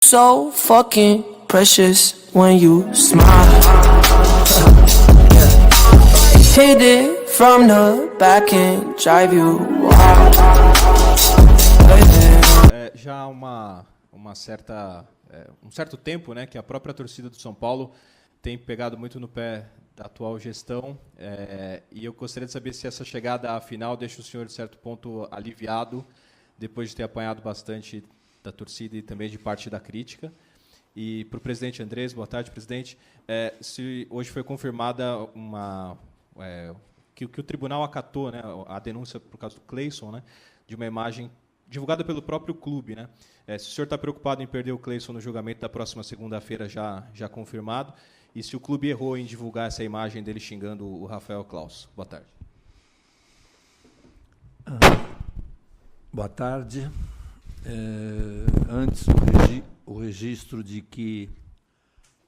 So fucking precious when you smile. Hit it from the back and drive you wild. Já uma certa um certo tempo, né, que a própria torcida do São Paulo tem pegado muito no pé da atual gestão, e eu gostaria de saber se essa chegada à final deixa o senhor, de certo ponto, aliviado, depois de ter apanhado bastante da torcida e também de parte da crítica. E para o presidente Andrés, boa tarde, presidente. Se hoje foi confirmada que o tribunal acatou, né, a denúncia por causa do Cleison, né, de uma imagem divulgada pelo próprio clube, né? Se o senhor está preocupado em perder o Cleison no julgamento da próxima segunda-feira, já confirmado, e se o clube errou em divulgar essa imagem dele xingando o Rafael Claus. Boa tarde. Boa tarde. Antes, o registro de que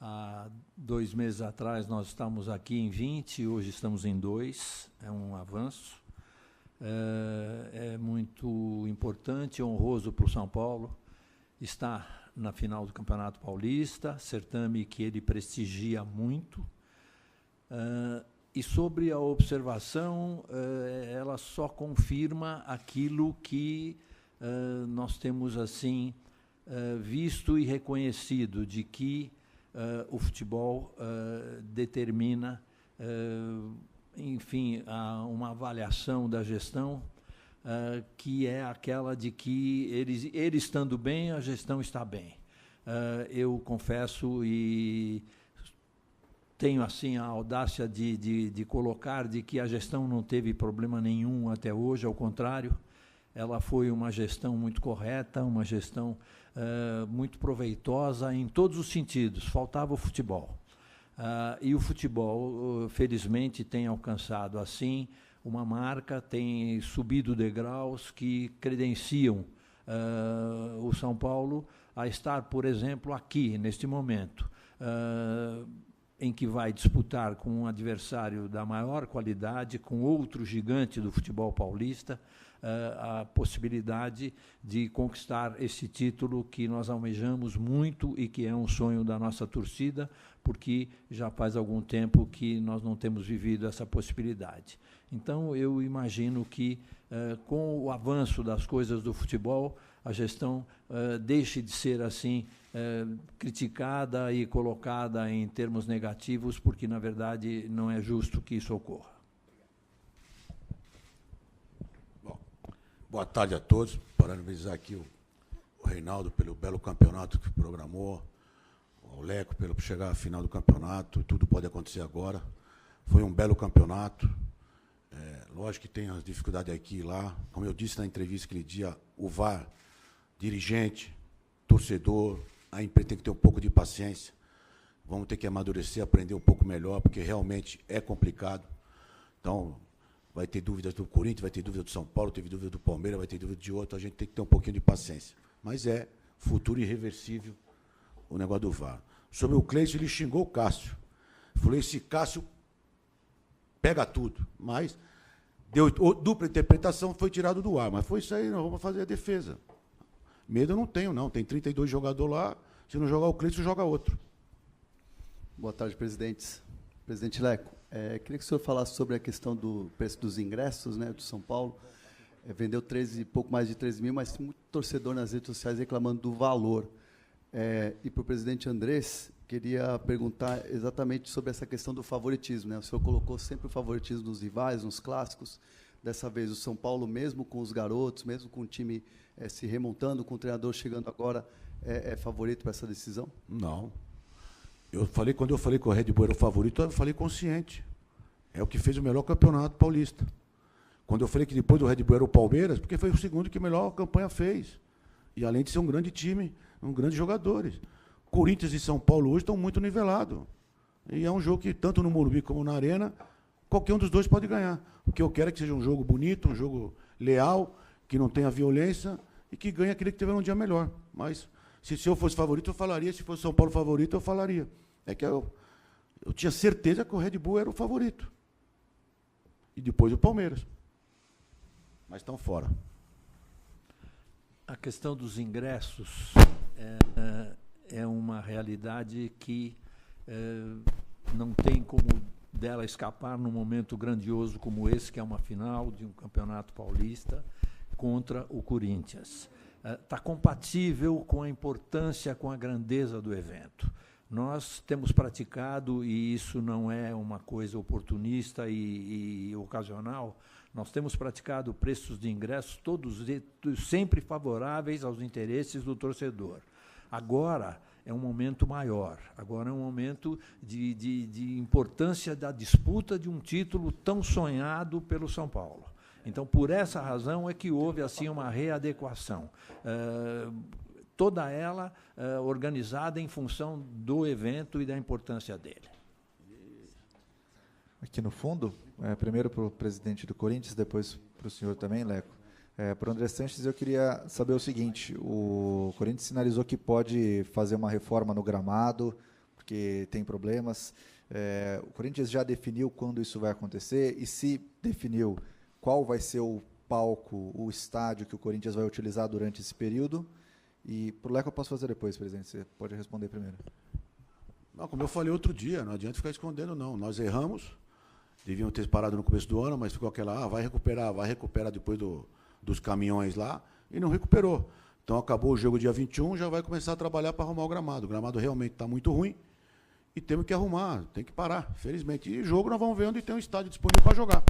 há 2 meses atrás nós estávamos aqui em 20, hoje estamos em 2, é um avanço. É muito importante e honroso para o São Paulo estar na final do Campeonato Paulista, certame que ele prestigia muito. E sobre a observação, ela só confirma aquilo que nós temos assim visto e reconhecido, de que o futebol determina, enfim, uma avaliação da gestão que é aquela de que ele estando bem, a gestão está bem. Eu confesso e tenho assim a audácia de colocar de que a gestão não teve problema nenhum até hoje, ao contrário, ela foi uma gestão muito correta, uma gestão muito proveitosa em todos os sentidos. Faltava o futebol. E o futebol, felizmente, tem alcançado, assim, uma marca, tem subido degraus que credenciam o São Paulo a estar, por exemplo, aqui, neste momento, em que vai disputar com um adversário da maior qualidade, com outro gigante do futebol paulista, a possibilidade de conquistar esse título que nós almejamos muito e que é um sonho da nossa torcida, porque já faz algum tempo que nós não temos vivido essa possibilidade. Então, eu imagino que, com o avanço das coisas do futebol, a gestão deixe de ser, assim, criticada e colocada em termos negativos, porque, na verdade, não é justo que isso ocorra. Boa tarde a todos. Parabenizar aqui o Reinaldo pelo belo campeonato que programou, o Leco pelo chegar à final do campeonato. Tudo pode acontecer agora. Foi um belo campeonato. Lógico que tem as dificuldades aqui e lá. Como eu disse na entrevista aquele dia, o VAR, dirigente, torcedor, a empresa tem que ter um pouco de paciência. Vamos ter que amadurecer, aprender um pouco melhor, porque realmente é complicado. Então, vai ter dúvidas do Corinthians, vai ter dúvida do São Paulo, teve dúvida do Palmeiras, vai ter dúvida de outro, a gente tem que ter um pouquinho de paciência. Mas é futuro irreversível o negócio do VAR. Sobre o Cleison, ele xingou o Cássio. Falou, esse Cássio pega tudo, mas deu dupla interpretação, foi tirado do ar. Mas foi isso aí, nós vamos fazer a defesa. Medo eu não tenho, não. Tem 32 jogadores lá, se não jogar o Cleison, joga outro. Boa tarde, presidentes. Presidente Leco, queria que o senhor falasse sobre a questão do preço dos ingressos, né, do São Paulo. Vendeu pouco mais de 13 mil, mas tem muito torcedor nas redes sociais reclamando do valor. E para o presidente Andrés, queria perguntar exatamente sobre essa questão do favoritismo, né? O senhor colocou sempre o favoritismo dos rivais, nos clássicos. Dessa vez, o São Paulo, mesmo com os garotos, mesmo com o time se remontando, com o treinador chegando agora, é favorito para essa decisão? Não. Quando eu falei que o Red Bull era o favorito, eu falei consciente. É o que fez o melhor campeonato paulista. Quando eu falei que depois do Red Bull era o Palmeiras, porque foi o segundo que melhor campanha fez. E além de ser um grande time, grandes jogadores. Corinthians e São Paulo hoje estão muito nivelados. E é um jogo que, tanto no Morumbi como na Arena, qualquer um dos dois pode ganhar. O que eu quero é que seja um jogo bonito, um jogo leal, que não tenha violência e que ganhe aquele que tiver um dia melhor. Mas se eu fosse favorito, eu falaria. Se fosse São Paulo favorito, eu falaria. É que eu tinha certeza que o Red Bull era o favorito. E depois o Palmeiras. Mas estão fora. A questão dos ingressos realidade que não tem como dela escapar num momento grandioso como esse, que é uma final de um campeonato paulista contra o Corinthians. Está compatível com a importância, com a grandeza do evento. Nós temos praticado, e isso não é uma coisa oportunista e ocasional, nós temos praticado preços de ingressos todos sempre favoráveis aos interesses do torcedor. Agora é um momento maior, agora é um momento de importância da disputa de um título tão sonhado pelo São Paulo. Então, por essa razão é que houve assim uma readequação. Toda ela organizada em função do evento e da importância dele. Aqui no fundo, primeiro para o presidente do Corinthians, depois para o senhor também, Leco. Para o André Sanches, eu queria saber o seguinte: o Corinthians sinalizou que pode fazer uma reforma no gramado, porque tem problemas. O Corinthians já definiu quando isso vai acontecer, e se definiu, qual vai ser o palco, o estádio que o Corinthians vai utilizar durante esse período? E para o Leco eu posso fazer depois, presidente, você pode responder primeiro. Não, como eu falei outro dia, não adianta ficar escondendo, não. Nós erramos, deviam ter parado no começo do ano, mas ficou aquela, vai recuperar depois dos caminhões lá, e não recuperou. Então acabou o jogo dia 21, já vai começar a trabalhar para arrumar o gramado. O gramado realmente está muito ruim e temos que arrumar, tem que parar, felizmente. E jogo nós vamos ver onde tem um estádio disponível para jogar.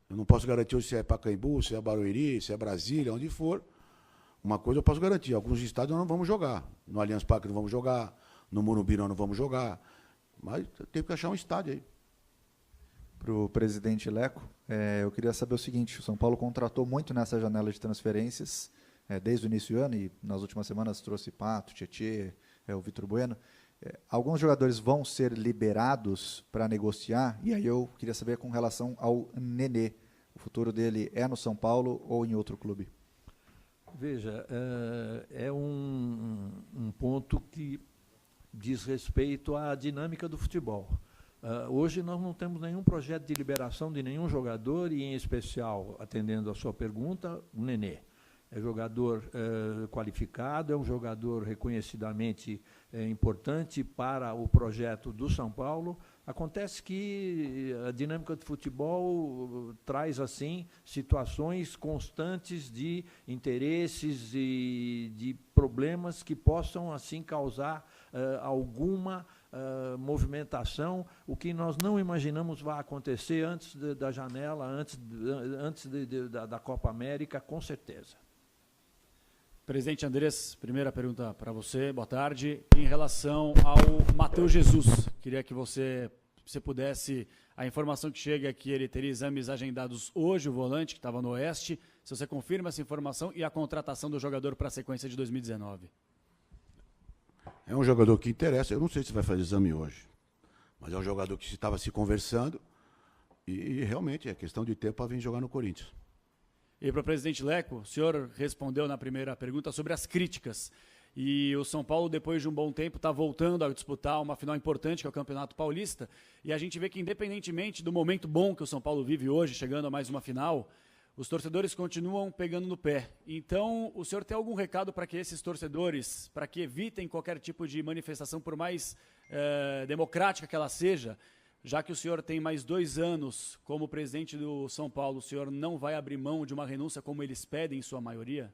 Eu não posso garantir hoje se é Pacaembu, se é Barueri, se é Brasília, onde for. Uma coisa eu posso garantir, alguns estádios nós não vamos jogar. No Allianz Parque não vamos jogar, no Morumbi nós não vamos jogar. Mas tem que achar um estádio aí. Para o presidente Leco, eu queria saber o seguinte: o São Paulo contratou muito nessa janela de transferências, desde o início do ano, e nas últimas semanas trouxe Pato, Tietê, o Vitor Bueno. Alguns jogadores vão ser liberados para negociar, e aí eu queria saber com relação ao Nenê. O futuro dele é no São Paulo ou em outro clube? Veja, é um ponto que diz respeito à dinâmica do futebol. Hoje nós não temos nenhum projeto de liberação de nenhum jogador, e em especial, atendendo a sua pergunta, o Nenê. É jogador qualificado, é um jogador reconhecidamente importante para o projeto do São Paulo. Acontece que a dinâmica do futebol traz, assim, situações constantes de interesses e de problemas que possam, assim, causar alguma movimentação, o que nós não imaginamos vai acontecer antes da janela, antes da Copa América, com certeza. Presidente Andrés, primeira pergunta para você, boa tarde. Em relação ao Matheus Jesus, queria que você pudesse, a informação que chega é que ele teria exames agendados hoje, o volante que estava no Oeste, se você confirma essa informação e a contratação do jogador para a sequência de 2019. É um jogador que interessa, eu não sei se vai fazer exame hoje, mas é um jogador que estava se conversando e realmente é questão de tempo para vir jogar no Corinthians. E para o presidente Leco, o senhor respondeu na primeira pergunta sobre as críticas. E o São Paulo, depois de um bom tempo, está voltando a disputar uma final importante, que é o Campeonato Paulista. E a gente vê que, independentemente do momento bom que o São Paulo vive hoje, chegando a mais uma final, os torcedores continuam pegando no pé. Então, o senhor tem algum recado para que esses torcedores, para que evitem qualquer tipo de manifestação, por mais democrática que ela seja, já que o senhor tem mais 2 anos como presidente do São Paulo, o senhor não vai abrir mão de uma renúncia como eles pedem em sua maioria?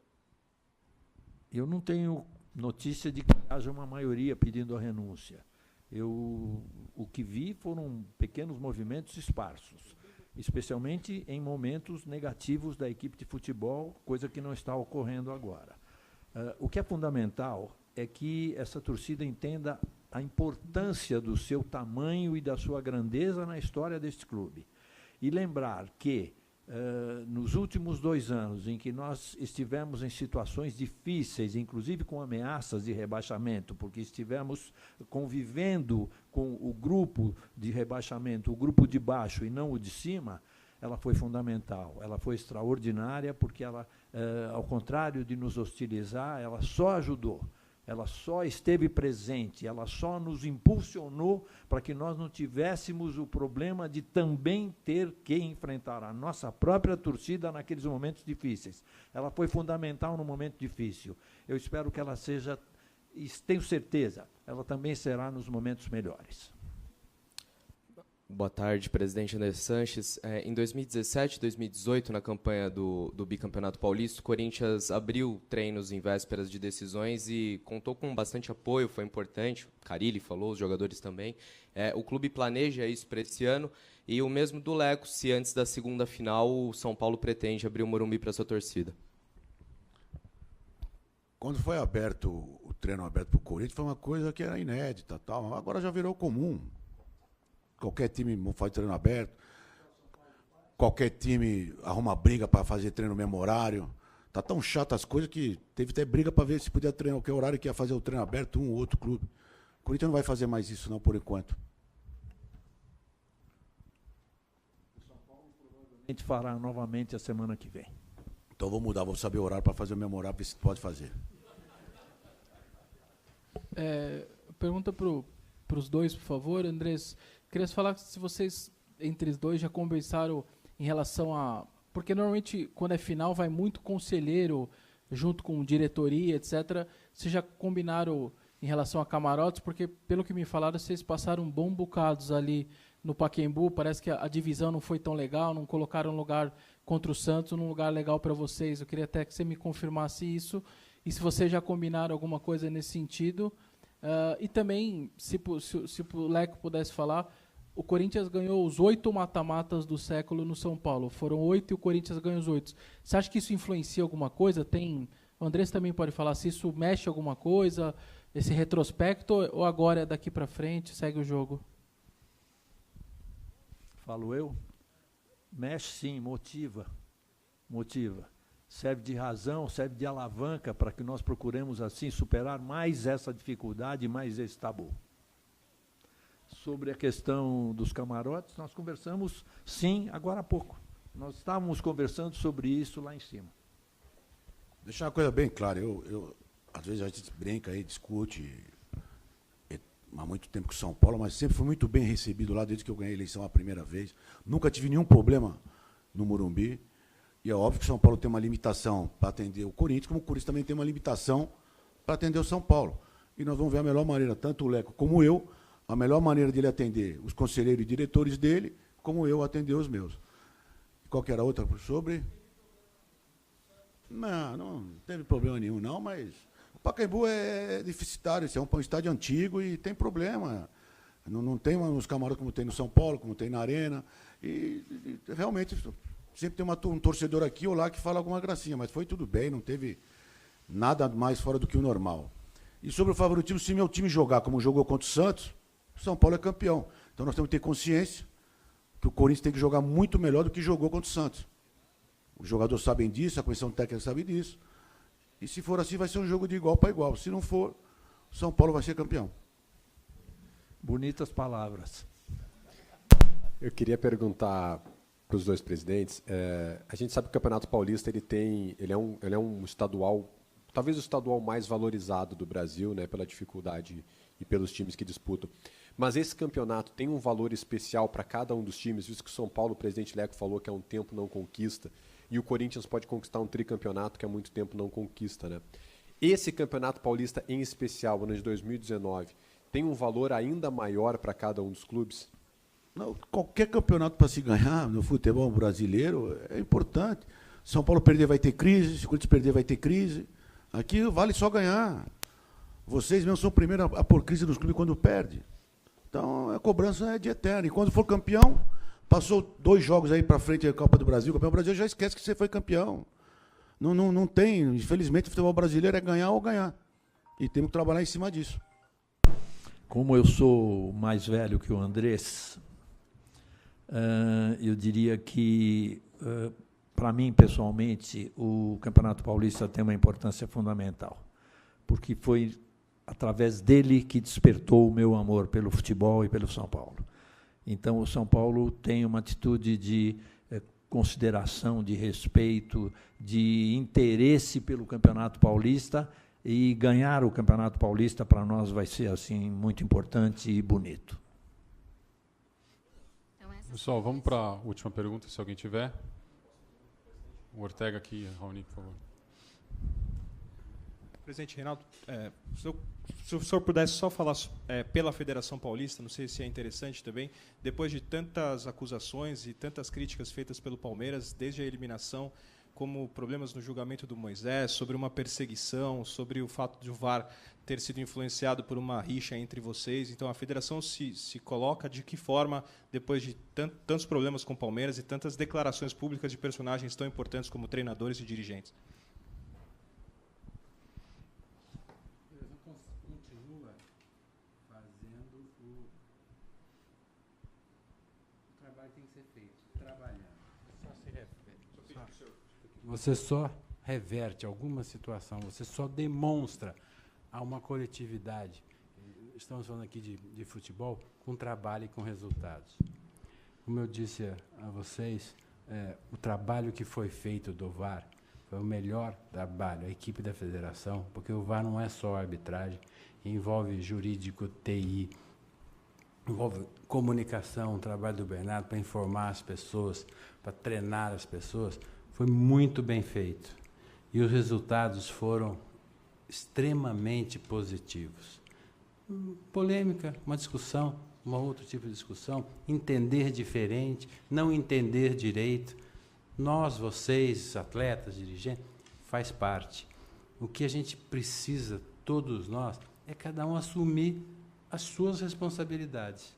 Eu não tenho notícia de que haja uma maioria pedindo a renúncia. O que vi foram pequenos movimentos esparsos, especialmente em momentos negativos da equipe de futebol, coisa que não está ocorrendo agora. O que é fundamental é que essa torcida entenda a importância do seu tamanho e da sua grandeza na história deste clube. E lembrar que, nos últimos 2 anos, em que nós estivemos em situações difíceis, inclusive com ameaças de rebaixamento, porque estivemos convivendo com o grupo de rebaixamento, o grupo de baixo e não o de cima, ela foi fundamental, ela foi extraordinária, porque ela, ao contrário de nos hostilizar, ela só ajudou. Ela só esteve presente, ela só nos impulsionou para que nós não tivéssemos o problema de também ter que enfrentar a nossa própria torcida naqueles momentos difíceis. Ela foi fundamental no momento difícil. Eu espero que ela seja e tenho certeza, ela também será nos momentos melhores. Boa tarde, presidente André Sanches. Em 2017 e 2018, na campanha do Bicampeonato Paulista, o Corinthians abriu treinos em vésperas de decisões e contou com bastante apoio, foi importante. O Carille falou, os jogadores também. O clube planeja isso para esse ano e o mesmo do Leco, se antes da segunda final o São Paulo pretende abrir o Morumbi para sua torcida. Quando foi aberto, o treino aberto para o Corinthians, foi uma coisa que era inédita, tal. Agora já virou comum. Qualquer time faz treino aberto, qualquer time arruma briga para fazer treino memorário. Tá tão chato as coisas que teve até briga para ver se podia treinar, que horário que ia fazer o treino aberto, um ou outro clube. O Corinthians não vai fazer mais isso não, por enquanto. A gente fará novamente a semana que vem. Então vou mudar, vou saber o horário para fazer o memorário, ver se pode fazer. Pergunta para os dois, por favor, Andrés. Queria falar se vocês, entre os dois, já conversaram em relação a... Porque normalmente, quando é final, vai muito conselheiro, junto com diretoria, etc. Vocês já combinaram em relação a camarotes? Porque, pelo que me falaram, vocês passaram um bom bocados ali no Pacaembu. Parece que a divisão não foi tão legal, não colocaram um lugar contra o Santos, num lugar legal para vocês. Eu queria até que você me confirmasse isso. E se vocês já combinaram alguma coisa nesse sentido... e também, se o Leco pudesse falar, o Corinthians ganhou os 8 mata-matas do século no São Paulo. Foram 8 e o Corinthians ganhou os 8. Você acha que isso influencia alguma coisa? O Andrés também pode falar se isso mexe alguma coisa, esse retrospecto, ou agora é daqui para frente, segue o jogo? Falo eu? Mexe sim, motiva. Serve de razão, serve de alavanca para que nós procuremos, assim, superar mais essa dificuldade, mais esse tabu. Sobre a questão dos camarotes, nós conversamos, sim, agora há pouco. Nós estávamos conversando sobre isso lá em cima. Deixar uma coisa bem clara, às vezes a gente brinca aí, discute há muito tempo com São Paulo, mas sempre fui muito bem recebido lá desde que eu ganhei a eleição a primeira vez. Nunca tive nenhum problema no Morumbi. E é óbvio que o São Paulo tem uma limitação para atender o Corinthians, como o Corinthians também tem uma limitação para atender o São Paulo. E nós vamos ver a melhor maneira, tanto o Leco como eu, a melhor maneira dele atender os conselheiros e diretores dele, como eu atender os meus. Qualquer outra sobre? Não teve problema nenhum, não, mas o Pacaembu é deficitário, isso é um estádio antigo e tem problema. Não tem uns camarotes como tem no São Paulo, como tem na Arena. E realmente... Sempre tem um torcedor aqui ou lá que fala alguma gracinha, mas foi tudo bem, não teve nada mais fora do que o normal. E sobre o favoritismo, se meu time jogar como jogou contra o Santos, o São Paulo é campeão. Então nós temos que ter consciência que o Corinthians tem que jogar muito melhor do que jogou contra o Santos. Os jogadores sabem disso, a comissão técnica sabe disso. E se for assim, vai ser um jogo de igual para igual. Se não for, o São Paulo vai ser campeão. Bonitas palavras. Eu queria perguntar para os dois presidentes. A gente sabe que o Campeonato Paulista ele é um estadual, talvez o estadual mais valorizado do Brasil, né, pela dificuldade e pelos times que disputam. Mas esse campeonato tem um valor especial para cada um dos times, visto que o São Paulo, o presidente Leco falou que há um tempo não conquista, e o Corinthians pode conquistar um tricampeonato que há muito tempo não conquista, né? Esse Campeonato Paulista em especial, ano de 2019, tem um valor ainda maior para cada um dos clubes? Não, qualquer campeonato para se ganhar no futebol brasileiro é importante. São Paulo perder vai ter crise, se o Corinthians perder vai ter crise. Aqui vale só ganhar. Vocês mesmo são o primeiro a pôr crise nos clubes quando perde. Então a cobrança é de eterno. E quando for campeão, passou 2 jogos aí para frente da Copa do Brasil, o campeão brasileiro já esquece que você foi campeão. Não tem, infelizmente o futebol brasileiro é ganhar ou ganhar. E temos que trabalhar em cima disso. Como eu sou mais velho que o Andrés, eu diria que, para mim, pessoalmente, o Campeonato Paulista tem uma importância fundamental, porque foi através dele que despertou o meu amor pelo futebol e pelo São Paulo. Então, o São Paulo tem uma atitude de consideração, de respeito, de interesse pelo Campeonato Paulista, e ganhar o Campeonato Paulista, para nós, vai ser assim muito importante e bonito. Pessoal, vamos para a última pergunta, se alguém tiver. O Ortega aqui, Raoni, por favor. Presidente Reinaldo, se o senhor pudesse só falar pela Federação Paulista, não sei se é interessante também, depois de tantas acusações e tantas críticas feitas pelo Palmeiras, desde a eliminação, como problemas no julgamento do Moisés, sobre uma perseguição, sobre o fato de o VAR ter sido influenciado por uma rixa entre vocês. Então, a Federação se coloca de que forma, depois de tantos problemas com o Palmeiras e tantas declarações públicas de personagens tão importantes como treinadores e dirigentes? Continua fazendo o trabalho que tem que ser feito, trabalhando. Você só reverte alguma situação, você só demonstra a uma coletividade. Estamos falando aqui de futebol com trabalho e com resultados. Como eu disse a vocês, o trabalho que foi feito do VAR foi o melhor trabalho, a equipe da federação, porque o VAR não é só arbitragem, envolve jurídico, TI, envolve comunicação, o trabalho do Bernardo para informar as pessoas, para treinar as pessoas. Foi muito bem feito. E os resultados foram extremamente positivos. Polêmica, uma discussão, um outro tipo de discussão, entender diferente, não entender direito. Nós, vocês, atletas, dirigentes, faz parte. O que a gente precisa, todos nós, é cada um assumir as suas responsabilidades.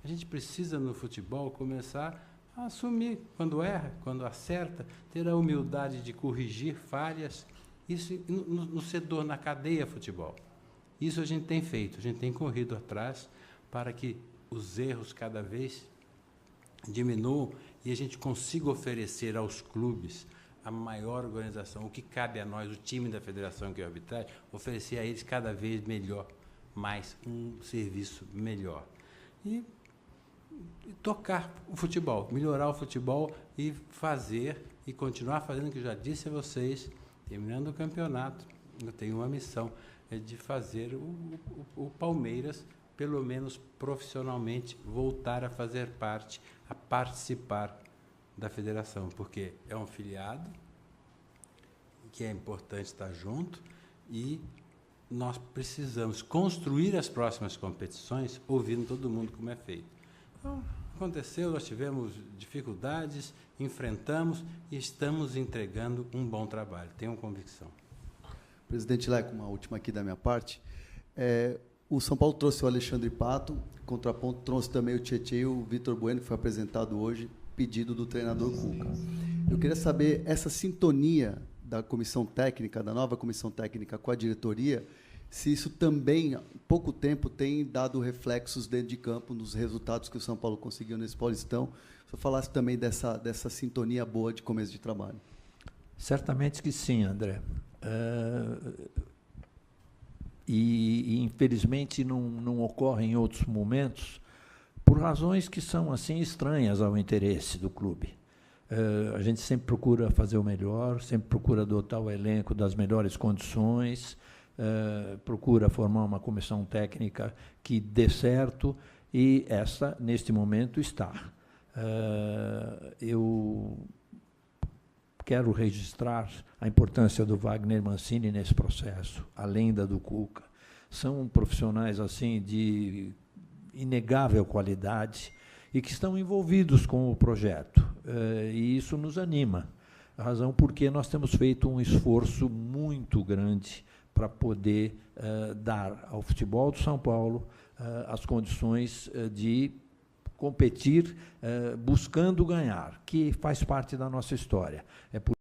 A gente precisa, no futebol, começar a assumir quando erra, quando acerta, ter a humildade de corrigir falhas, isso no setor, na cadeia futebol. Isso a gente tem feito, a gente tem corrido atrás para que os erros cada vez diminuam e a gente consiga oferecer aos clubes a maior organização, o que cabe a nós, o time da federação que é o arbitragem, oferecer a eles cada vez melhor, mais um serviço melhor. E tocar o futebol, melhorar o futebol e fazer e continuar fazendo o que eu já disse a vocês, terminando o campeonato, eu tenho uma missão, é de fazer o Palmeiras, pelo menos profissionalmente, voltar a fazer parte, a participar da federação, porque é um filiado, que é importante estar junto, e nós precisamos construir as próximas competições ouvindo todo mundo como é feito. Então, aconteceu, nós tivemos dificuldades, enfrentamos e estamos entregando um bom trabalho. Tenho convicção. Presidente Leco, uma última aqui da minha parte. O São Paulo trouxe o Alexandre Pato, contraponto trouxe também o Tietê e o Vitor Bueno, que foi apresentado hoje, pedido do treinador Cuca. Eu queria saber essa sintonia da comissão técnica, da nova comissão técnica com a diretoria, se isso também, em pouco tempo, tem dado reflexos dentro de campo nos resultados que o São Paulo conseguiu nesse Paulistão. Se eu falasse também dessa sintonia boa de começo de trabalho. Certamente que sim, André. E infelizmente não ocorre em outros momentos, por razões que são assim estranhas ao interesse do clube. A gente sempre procura fazer o melhor, sempre procura dotar o elenco das melhores condições, procura formar uma comissão técnica que dê certo, e essa, neste momento, está. Eu quero registrar a importância do Wagner Mancini nesse processo, além da do Cuca. São profissionais assim de inegável qualidade e que estão envolvidos com o projeto. E isso nos anima. A razão porque nós temos feito um esforço muito grande para poder dar ao futebol do São Paulo as condições de competir buscando ganhar, que faz parte da nossa história. É por